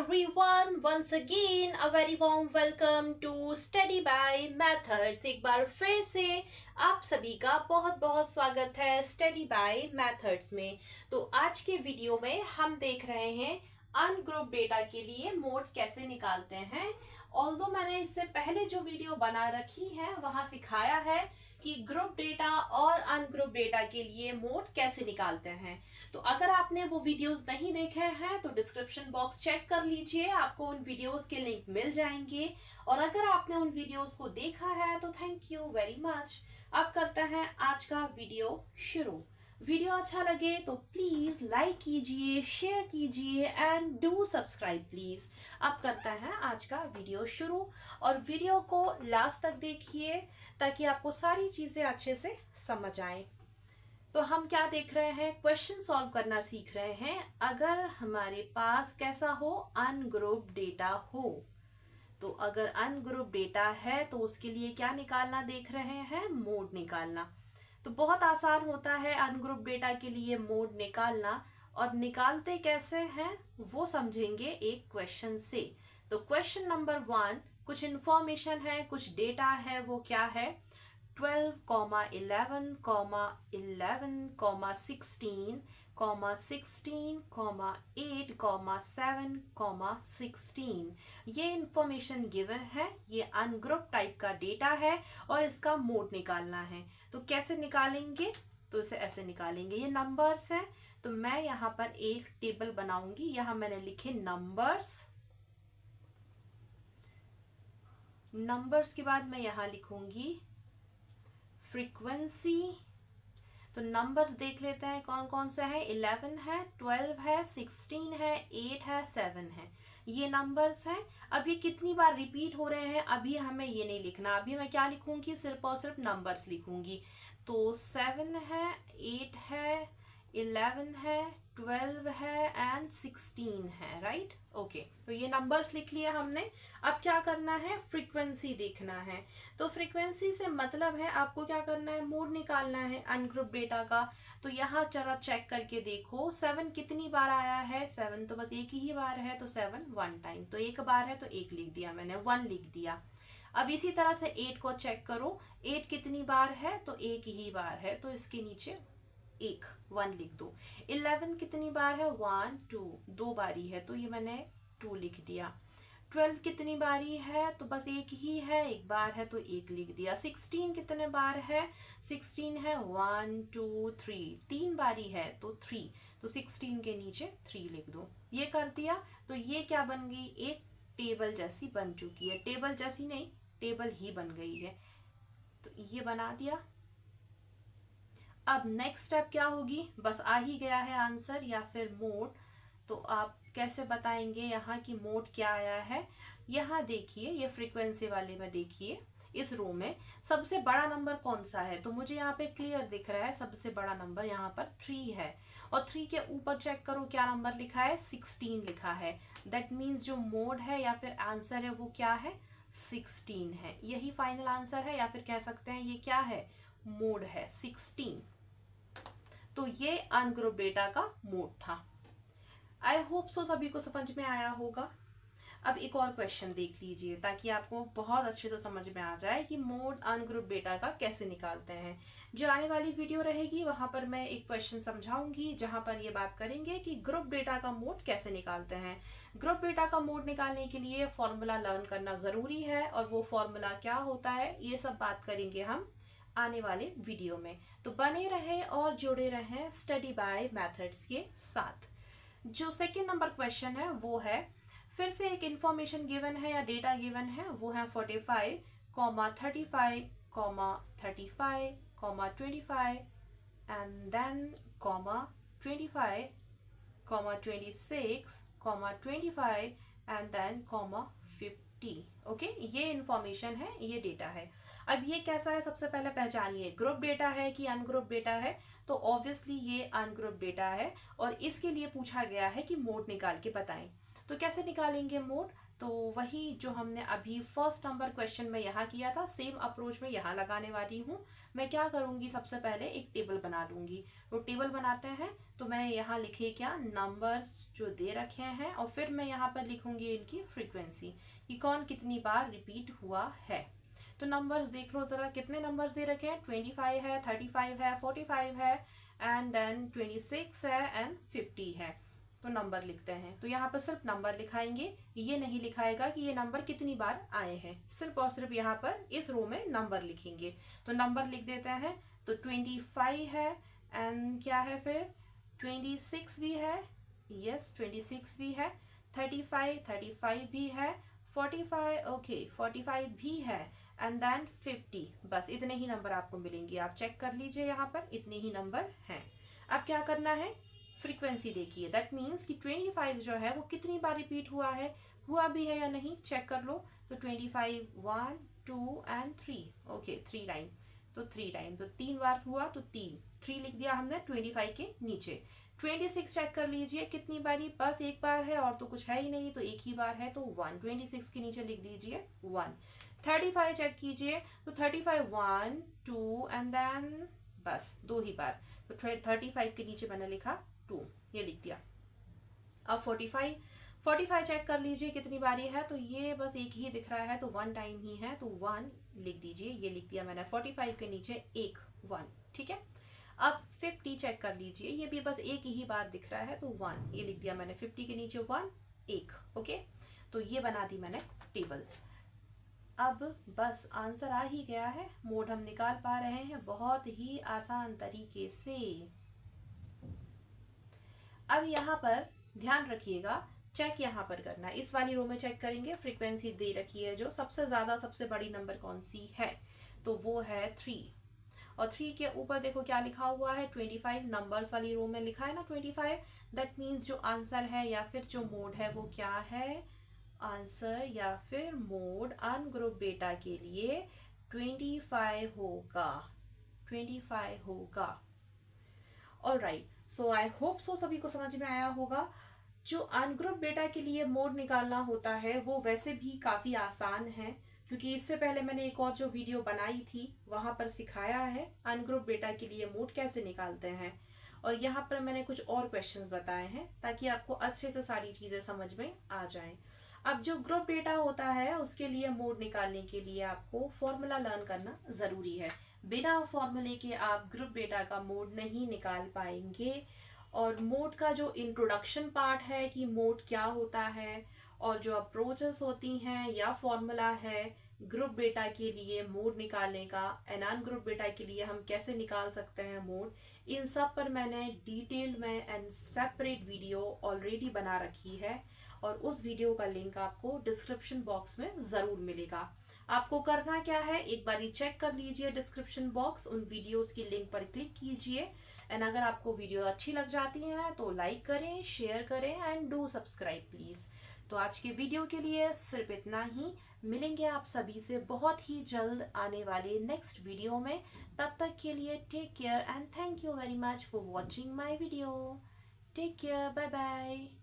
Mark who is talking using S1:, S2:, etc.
S1: everyone, once again a very warm welcome to Study by Methods। एक बार फिर से आप सभी का बहुत बहुत स्वागत है स्टडी बाय मेथड्स में। तो आज के वीडियो में हम देख रहे हैं अनग्रुप डेटा के लिए मोड कैसे निकालते हैं। ऑल्दो मैंने इससे पहले जो वीडियो बना रखी है वहां सिखाया है कि ग्रुप डेटा और अनग्रुप डेटा के लिए मोड कैसे निकालते हैं। तो अगर आपने वो वीडियोस नहीं देखे हैं तो डिस्क्रिप्शन बॉक्स चेक कर लीजिए, आपको उन वीडियोस के लिंक मिल जाएंगे। और अगर आपने उन वीडियोस को देखा है तो थैंक यू वेरी मच। अब करते हैं आज का वीडियो शुरू। वीडियो अच्छा लगे तो प्लीज लाइक कीजिए, शेयर कीजिए एंड डू सब्सक्राइब प्लीज। अब करते हैं आज का वीडियो शुरू और वीडियो को लास्ट तक देखिए ताकि आपको सारी चीजें अच्छे से समझ आए। तो हम क्या देख रहे हैं, क्वेश्चन सॉल्व करना सीख रहे हैं। अगर हमारे पास कैसा हो, अनग्रुप डेटा हो। तो अगर अनग्रुप डेटा है तो उसके लिए क्या निकालना देख रहे हैं, मोड निकालना। तो बहुत आसान होता है अनग्रुप डेटा के लिए मोड निकालना, और निकालते कैसे हैं वो समझेंगे एक क्वेश्चन से। तो क्वेश्चन नंबर 1 कुछ इंफॉर्मेशन है, कुछ डेटा है। वो क्या है, 12, 11, 11, 16, 16, 8, 7, 16 ये इंफॉर्मेशन गिवन है। ये अनग्रुप टाइप का डेटा है और इसका मोड निकालना है। तो कैसे निकालेंगे, तो इसे ऐसे निकालेंगे। ये नंबर्स हैं तो मैं यहाँ पर एक टेबल बनाऊंगी। यहाँ मैंने लिखे नंबर्स। नंबर्स के बाद मैं यहाँ लिखूंगी फ्रीक्वेंसी। तो नंबर्स देख लेते हैं कौन कौन से हैं। 11 है, 12 है, 16 है, 8 है, 7 है। ये नंबर्स हैं। अब ये कितनी बार रिपीट हो रहे हैं अभी हमें ये नहीं लिखना। अभी मैं क्या लिखूंगी, सिर्फ और सिर्फ नंबर्स लिखूंगी। तो 7 है, 8 है, 11 है, 12 है एंड 16 है। Right, okay. तो ये नंबर्स लिख लिया हमने। अब क्या करना है, फ्रीक्वेंसी देखना है। तो फ्रीक्वेंसी से मतलब है आपको क्या करना है, मोड निकालना है अनग्रुप डेटा का। तो यहाँ जरा चेक करके देखो 7 कितनी बार आया है। 7 तो बस एक ही बार है, तो 7 1 टाइम। तो एक बार है तो एक लिख दिया मैंने, 1 लिख दिया। अब इसी तरह से 8 को चेक करो, 8 कितनी बार है, तो एक ही बार है, तो इसके नीचे 1 लिख दो। 11 कितनी बार है, 1 2 दो बारी है, तो ये मैंने 2 लिख दिया। 12 कितनी बारी है, तो बस एक ही है, एक बार है तो एक लिख दिया। 16 कितने बार है, 16 है 1 2 3, 3 बारी है तो 3, तो 16 के नीचे 3 लिख दो। ये कर दिया तो ये क्या बन गई, एक टेबल जैसी बन चुकी है। टेबल जैसी नहीं, टेबल ही बन गई है। तो ये बना दिया। अब नेक्स्ट स्टेप क्या होगी, बस आ ही गया है आंसर या फिर मोड। तो आप कैसे बताएंगे यहाँ की मोड क्या आया है। यहाँ देखिए, ये फ्रीक्वेंसी वाले में देखिए, इस रो में सबसे बड़ा नंबर कौन सा है, तो मुझे यहाँ पे क्लियर दिख रहा है सबसे बड़ा नंबर यहाँ पर 3 है। और 3 के ऊपर चेक करो क्या नंबर लिखा है, 16 लिखा है। दैट मीन्स जो मोड है या फिर आंसर है वो क्या है, 16 है। यही फाइनल आंसर है, या फिर कह सकते हैं ये क्या है, मोड है 16। तो ये अनग्रुप डेटा का मोड था। आई होप सो सभी को समझ में आया होगा। अब एक और क्वेश्चन देख लीजिए ताकि आपको बहुत अच्छे से समझ में आ जाए कि मोड अनग्रुप डेटा का कैसे निकालते हैं। जो आने वाली वीडियो रहेगी वहां पर मैं एक क्वेश्चन समझाऊंगी जहां पर ये बात करेंगे कि ग्रुप डेटा का मोड कैसे निकालते हैं। ग्रुप डेटा का मोड निकालने के लिए फॉर्मूला लर्न करना जरूरी है, और वो फॉर्मूला क्या होता है ये सब बात करेंगे हम आने वाले वीडियो में। तो बने रहे और जुड़े रहें स्टडी बाय मेथड्स के साथ। जो सेकेंड नंबर क्वेश्चन है वो है, फिर से एक इंफॉर्मेशन गिवन है या डेटा गिवन है। वो है 45, 35, 35, 25 and then 25, 26, 25 and then 50। Okay, ये इंफॉर्मेशन है, ये डेटा है। अब ये कैसा है, सबसे पहले पहचानिए ग्रुप डेटा है कि अनग्रुप डेटा है। तो ऑब्वियसली ये अनग्रुप डेटा है और इसके लिए पूछा गया है कि मोड निकाल के बताएं। तो कैसे निकालेंगे मोड? तो वही जो हमने अभी फर्स्ट नंबर क्वेश्चन में यहाँ किया था, सेम अप्रोच में यहाँ लगाने वाली हूँ। मैं क्या करूँगी, सबसे पहले एक टेबल बना लूँगी। तो टेबल बनाते हैं तो मैंने यहाँ लिखे क्या, नंबर्स जो दे रखे हैं, और फिर मैं यहाँ पर लिखूँगी इनकी फ्रीक्वेंसी कि कौन कितनी बार रिपीट हुआ है। तो नंबर्स देख लो ज़रा, कितने नंबर्स दे रखे हैं, 25 है, 35 है, 45 है, एंड देन 26 है एंड 50 है। तो नंबर लिखते हैं, तो यहाँ पर सिर्फ नंबर लिखाएंगे, ये नहीं लिखाएगा कि ये नंबर कितनी बार आए हैं, सिर्फ और सिर्फ यहाँ पर इस रो में नंबर लिखेंगे। तो नंबर लिख देते हैं, तो 25 है, एंड क्या है फिर 26 भी है, यस 26 भी है, 35 भी है, 45 ओके 45 भी है, एंड देन 50। बस इतने ही नंबर आपको मिलेंगे, आप चेक कर लीजिए, यहाँ पर इतने ही नंबर हैं। अब क्या करना है, फ्रीक्वेंसी देखिए, दैट मीन्स कि 25 जो है वो कितनी बार रिपीट हुआ भी है या नहीं, चेक कर लो। तो 25 1 2 एंड 3, ओके 3 टाइम, तो 3 टाइम, तो 3 बार हुआ तो 3 लिख दिया हमने 25 के नीचे। 26 चेक कर लीजिए कितनी बारी, बस एक बार है और तो कुछ है ही नहीं, तो एक ही बार है, तो 1, 26 के नीचे लिख दीजिए 1। 35 चेक कीजिए, तो 35 1 2 एंड देन बस 2 ही बार, तो 35 के नीचे मैंने लिखा 2, ये लिख दिया। अब 45 चेक कर लीजिए कितनी बारी है, तो ये बस एक ही दिख रहा है, तो 1 टाइम ही है, तो 1 लिख दीजिए, ये लिख दिया मैंने 45 के नीचे एक 1, ठीक है। अब 50 चेक कर लीजिए, ये भी बस एक ही बार दिख रहा है, तो 1, ये लिख दिया मैंने 50 के नीचे 1 1, ओके। तो ये बना दी मैंने टेबल। अब बस आंसर आ ही गया है, मोड हम निकाल पा रहे हैं बहुत ही आसान तरीके से। अब यहाँ पर ध्यान रखिएगा, चेक यहाँ पर करना है, इस वाली रो में चेक करेंगे, फ्रीक्वेंसी दे रखी है जो सबसे ज़्यादा सबसे बड़ी नंबर कौन सी है, तो वो है 3। और 3 के ऊपर देखो क्या लिखा हुआ है, 25, नंबर्स वाली रो में लिखा है ना 25, दैट मीन्स जो आंसर है या फिर जो मोड है वो क्या है, आंसर या फिर मोड अनग्रुप डेटा के लिए 25 होगा, 25 होगा। Alright, so I hope so सभी को समझ में आया होगा। जो अनग्रुप डेटा के लिए मोड निकालना होता है वो वैसे भी काफ़ी आसान है, क्योंकि इससे पहले मैंने एक और जो वीडियो बनाई थी वहाँ पर सिखाया है अनग्रुप डेटा के लिए मोड कैसे निकालते हैं, और यहाँ पर मैंने कुछ और क्वेश्चंस बताए हैं ताकि आपको अच्छे से सारी चीज़ें समझ में आ जाएं। अब जो ग्रुप डेटा होता है उसके लिए मोड निकालने के लिए आपको फॉर्मूला लर्न करना ज़रूरी है, बिना फॉर्मूले के आप ग्रुप डेटा का मोड नहीं निकाल पाएंगे। और मोड का जो इंट्रोडक्शन पार्ट है कि मोड क्या होता है, और जो अप्रोचेस होती हैं या फॉर्मूला है ग्रुप डेटा के लिए मोड निकालने का, एंड अनग्रुप डेटा के लिए हम कैसे निकाल सकते हैं मोड, इन सब पर मैंने डिटेल में एंड सेपरेट वीडियो ऑलरेडी बना रखी है, और उस वीडियो का लिंक आपको डिस्क्रिप्शन बॉक्स में ज़रूर मिलेगा। आपको करना क्या है, एक बारी चेक कर लीजिए डिस्क्रिप्शन बॉक्स, उन वीडियोस की लिंक पर क्लिक कीजिए, एंड अगर आपको वीडियो अच्छी लग जाती है तो लाइक करें, शेयर करें एंड डू सब्सक्राइब प्लीज़। तो आज के वीडियो के लिए सिर्फ इतना ही, मिलेंगे आप सभी से बहुत ही जल्द आने वाले नेक्स्ट वीडियो में। तब तक के लिए take care and thank you very much for watching my video. Take care, bye bye.